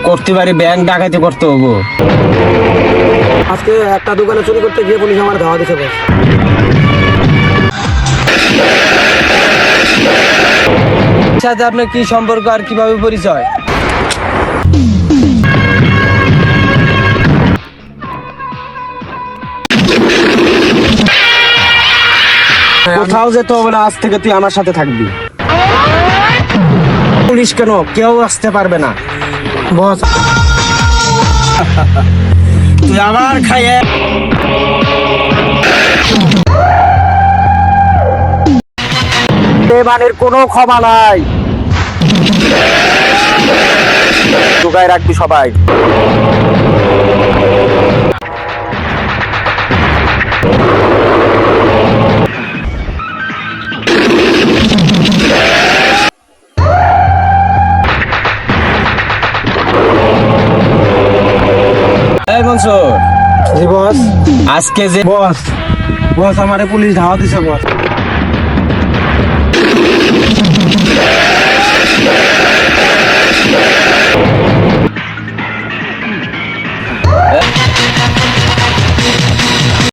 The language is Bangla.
করতে পারি, ব্যাংক ডাকাতি করতে হবো। আজকে একটা দোকানে চুরি করতে গিয়ে পুলিশ আমার ধাওয়া দিছে বস। সাথে আপনার কি সম্পর্ক আর কিভাবে পরিচয়? কোথাও যেতে হবে না, আজ থেকে তুই আমার সাথে থাকবি। পুলিশ কেন, কেউ আসতে পারবে না বস। তুই আমার খাইয়ে বেমানের কোনো ক্ষমা নাই, ঢুকায় রাখবি সবাই। এই মনসুর, জি বস। আজকে যে বস বস আমারে পুলিশ ধাওয়া দিছে বস।